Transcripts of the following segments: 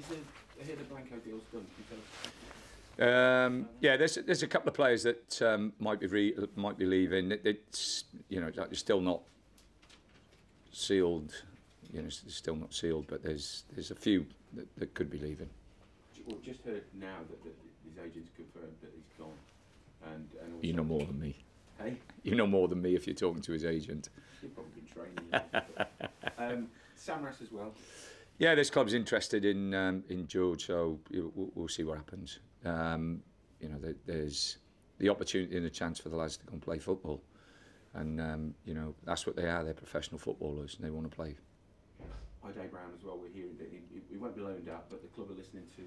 the Head of Blanco deal's done? Can you tell us? Yeah, there's a couple of players that might be leaving. It's it's still not sealed. It's still not sealed, but there's a few that could be leaving. Well, just heard now that his agent's confirmed that he's gone, and also, you know more than me. Hey, you know more than me if you're talking to his agent. You've probably been training. Samras as well. Yeah, this club's interested in George, so we'll see what happens. There's the opportunity and the chance for the lads to go and play football, and that's what they are. They're professional footballers, and they want to play. Ide Brown as well. We're hearing that he won't be loaned out, but the club are listening to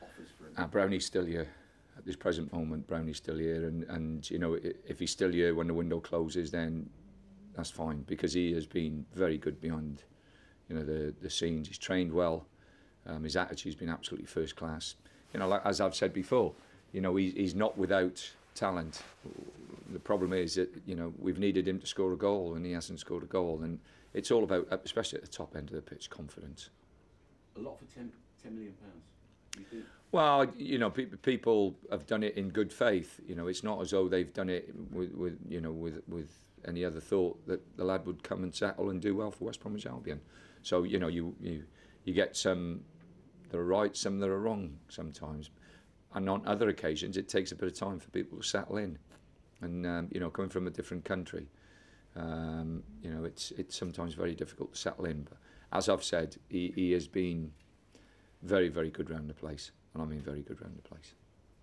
offers for him. Brownie's still here at this present moment. Brownie's still here, and if he's still here when the window closes, then that's fine, because he has been very good behind the scenes. He's trained well. His attitude's been absolutely first class. Like as I've said before, he's not without talent. The problem is that we've needed him to score a goal, and he hasn't scored a goal. And it's all about, especially at the top end of the pitch, confidence. A lot for £10 million. You think? Well, people have done it in good faith. It's not as though they've done it with any other thought that the lad would come and settle and do well for West Bromwich Albion. So you get some that are right, some that are wrong sometimes, and on other occasions it takes a bit of time for people to settle in. And coming from a different country, it's sometimes very difficult to settle in. But as I've said, he has been very, very good round the place, and I mean very good round the place.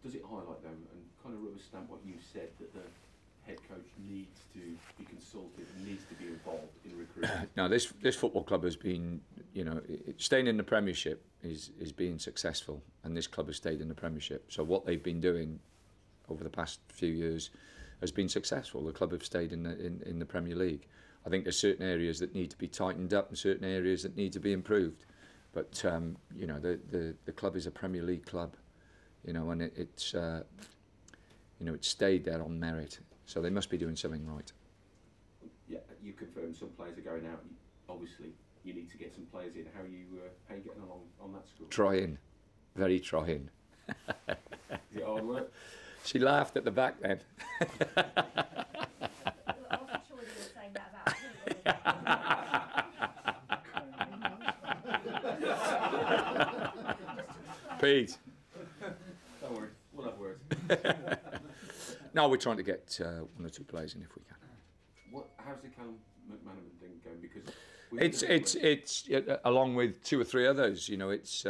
Does it highlight though, and kind of rubber stamp what you said, that the head coach needs to be consulted, needs to be involved in recruitment? Now, this football club has been, staying in the Premiership is being successful, and this club has stayed in the Premiership. So what they've been doing over the past few years has been successful. The club have stayed in the Premier League. I think there's certain areas that need to be tightened up and certain areas that need to be improved. But the club is a Premier League club, and it's stayed there on merit. So they must be doing something right. Yeah, you confirmed some players are going out. Obviously, you need to get some players in. How are you getting along on that score? Trying, very trying. Is it hard work? She laughed at the back then. I wasn't sure you were saying that about Pete. Don't worry, we'll have words. No, we're trying to get one or two players in if we can. How's the Callum McManaman thing going? Because it's along with two or three others. It's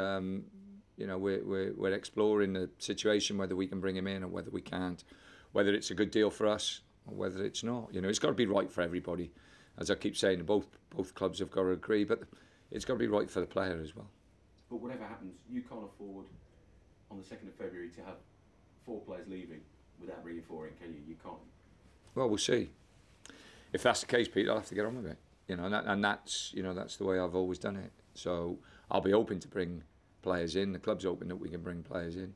we're exploring the situation, whether we can bring him in or whether we can't, whether it's a good deal for us or whether it's not. It's got to be right for everybody. As I keep saying, both clubs have got to agree, but it's got to be right for the player as well. But whatever happens, you can't afford on the 2nd of February to have 4 players leaving without bringing 4 in, can you? You can't. Well, we'll see. If that's the case, Pete, I'll have to get on with it. And that's the way I've always done it. So I'll be open to bring players in. The club's open that we can bring players in.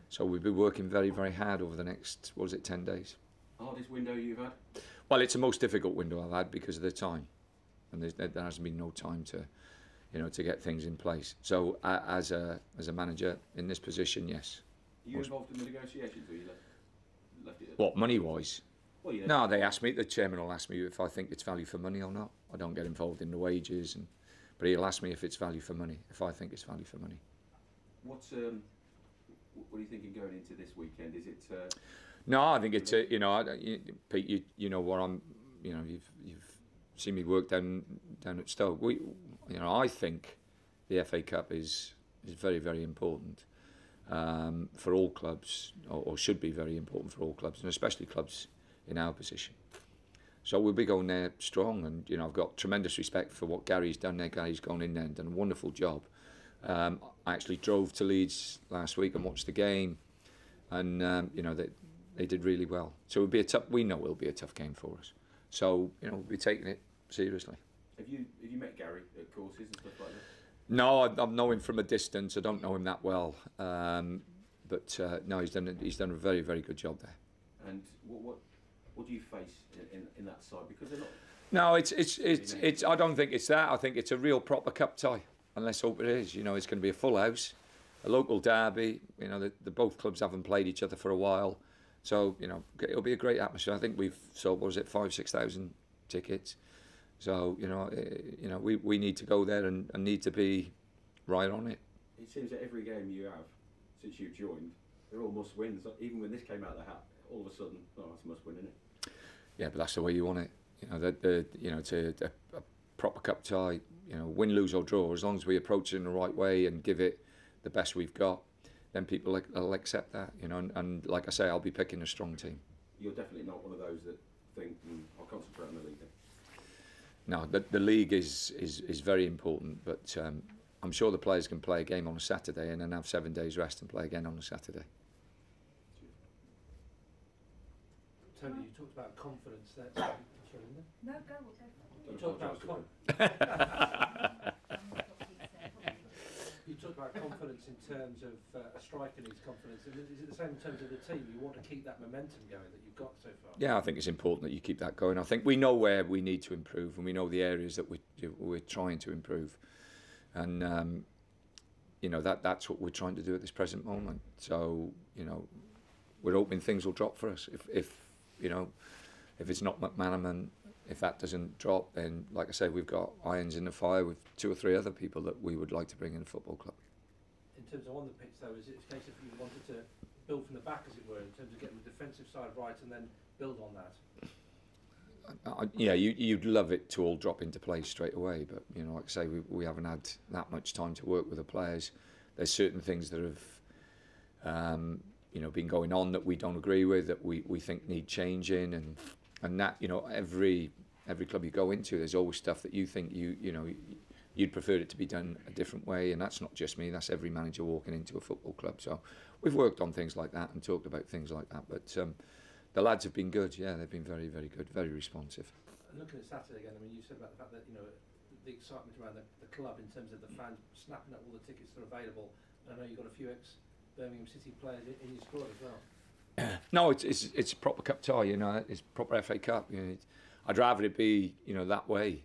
So we'll be working very, very hard over the next, 10 days. Hardest window you've had? Well, it's the most difficult window I've had because of the time, and there hasn't been no time to get things in place. So as a manager in this position, yes. Are you involved in the negotiations, or you left it? What, money-wise? Well, no, they ask me. The chairman will ask me if I think it's value for money or not. I don't get involved in the wages, but he'll ask me if it's value for money. If I think it's value for money. What are you thinking going into this weekend? Is it? No, I think it's Pete. You know what I'm. You've seen me work down at Stoke. I think the FA Cup is very, very important for all clubs, or should be very important for all clubs, and especially clubs in our position. So we'll be going there strong, and I've got tremendous respect for what Gary's done there. Gary's gone in there and done a wonderful job. I actually drove to Leeds last week and watched the game, and they did really well. So it'll be a tough. We know it'll be a tough game for us. So we'll be taking it seriously. Have you met Gary at courses and stuff like that? No, I know him from a distance. I don't know him that well, but no, he's done a very, very good job there. And what do you face in that side? Because they're not. No, it's. I don't think it's that. I think it's a real proper cup tie. and let's hope it is. You know, it's going to be a full house, a local derby. You know, the both clubs haven't played each other for a while, so you know it'll be a great atmosphere. I think we've sold, what was it, 5,000-6,000 tickets. So you know, we need to go there and need to be right on it. It seems that every game you have since you've joined, they're all must wins. Even when this came out of the hat, all of a sudden, oh, it's a must win, isn't it? Yeah, but that's the way you want it. You know, to a proper cup tie. You know, win, lose or draw. As long as we approach it in the right way and give it the best we've got, then people will accept that. You know, and like I say, I'll be picking a strong team. You're definitely not one of those that think, I'll concentrate on the league then. No, the league is very important, but I'm sure the players can play a game on a Saturday and then have 7 days rest and play again on a Saturday. Tony, you talked about confidence there. Sorry, Linda. No, go. We'll go. You talked about confidence in terms of a striker needs confidence. Is it the same in terms of the team? You want to keep that momentum going that you've got so far? Yeah, I think it's important that you keep that going. I think we know where we need to improve, and we know the areas that we're trying to improve, and you know that's what we're trying to do at this present moment. So you know, we're hoping things will drop for us. If you know, if it's not McManaman. If that doesn't drop, then, like I say, we've got irons in the fire with 2 or 3 other people that we would like to bring in the football club. In terms of on the pitch, though, is it a case of you wanted to build from the back, as it were, in terms of getting the defensive side right and then build on that? Yeah, you'd love it to all drop into place straight away, but you know, like I say, we haven't had that much time to work with the players. There's certain things that have, you know, been going on that we don't agree with, that we think need changing, and that, you know, every club you go into, there's always stuff that you think you know you'd prefer it to be done a different way, and that's not just me, that's every manager walking into a football club. So we've worked on things like that and talked about things like that, but the lads have been good. Yeah, they've been very, very good, very responsive. And looking at Saturday again, I mean, you said about the fact that, you know, the excitement around the club in terms of the fans snapping up all the tickets that are available. I know you've got a few ex-Birmingham City players in your squad as well. No, it's a proper cup tie, you know. It's proper FA Cup. You know, I'd rather it be, you know, that way.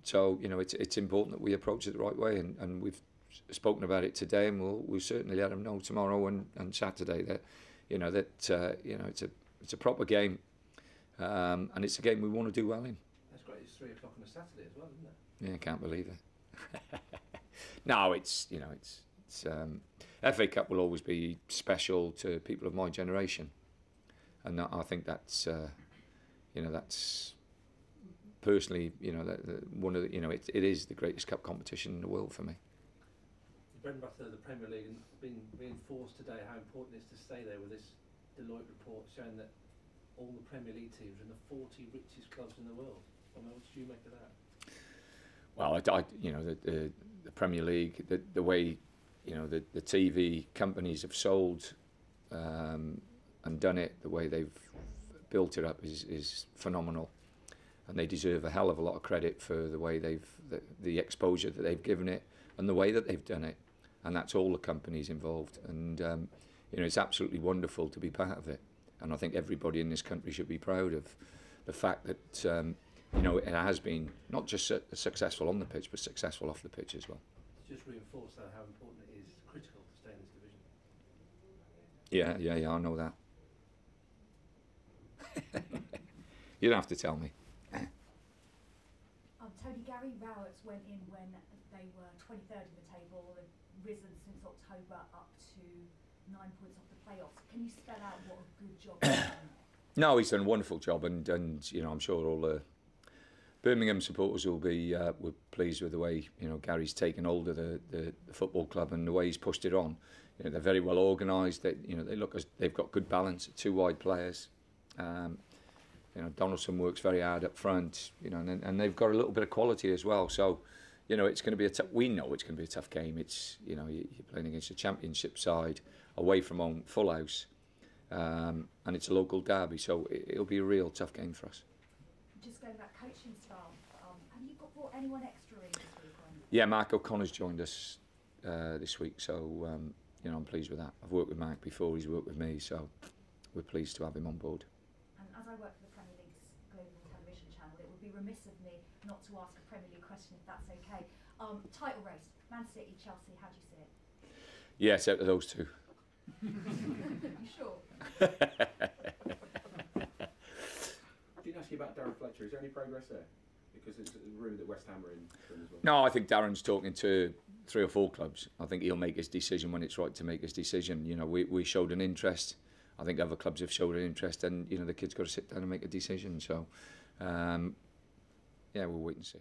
So you know, it's important that we approach it the right way, and we've spoken about it today, and we'll certainly let them know tomorrow and Saturday that, you know, it's a proper game, and it's a game we want to do well in. That's great. It's 3 o'clock on a Saturday as well, isn't it? Yeah, I can't believe it. No, it's FA Cup will always be special to people of my generation, and I think that's you know, that's personally, you know, one of the, you know, it is the greatest cup competition in the world for me. The bread and butter of the Premier League, and being reinforced today how important it is to stay there with this Deloitte report showing that all the Premier League teams are in the 40 richest clubs in the world. I mean, what did you make of that? Well, you know, the Premier League, the way, you know, the TV companies have sold and done it, the way they've built it up is phenomenal, and they deserve a hell of a lot of credit for the way the exposure that they've given it and the way that they've done it, and that's all the companies involved, and you know, it's absolutely wonderful to be part of it, and I think everybody in this country should be proud of the fact that you know, it has been not just successful on the pitch but successful off the pitch as well. Just reinforce that, how important it is, critical to stay in this division. Yeah, I know that. You don't have to tell me. Tony, Gary Rowett's went in when they were 23rd in the table, they've risen since October up to 9 points off the playoffs. Can you spell out what a good job he's done? No, he's done a wonderful job, and you know, I'm sure all the Birmingham supporters will be were pleased with the way, you know, Gary's taken hold of the football club and the way he's pushed it on. You know, they're very well organised. You know, they look as they've got good balance, 2 wide players. You know, Donaldson works very hard up front. You know, and they've got a little bit of quality as well. So, you know, it's going to be we know it's going to be a tough game. It's, you know, you're playing against a Championship side, away from home, full house, and it's a local derby. So it'll be a real tough game for us. Just going back, coaching staff, have you brought anyone extra in this week? Yeah, Mark O'Connor's joined us this week, so you know, I'm pleased with that. I've worked with Mark before, he's worked with me, so we're pleased to have him on board. And as I work for the Premier League's global television channel, it would be remiss of me not to ask a Premier League question, if that's okay. Title race, Man City, Chelsea, how do you see it? Yes, out of those two. You sure? Didn't ask you about Darren Fletcher. Is there any progress there? Because it's a rumour that West Ham are in for him as well. No, I think Darren's talking to 3 or 4 clubs. I think he'll make his decision when it's right to make his decision. You know, we showed an interest. I think other clubs have showed an interest, and you know the kid's got to sit down and make a decision. So, yeah, we'll wait and see.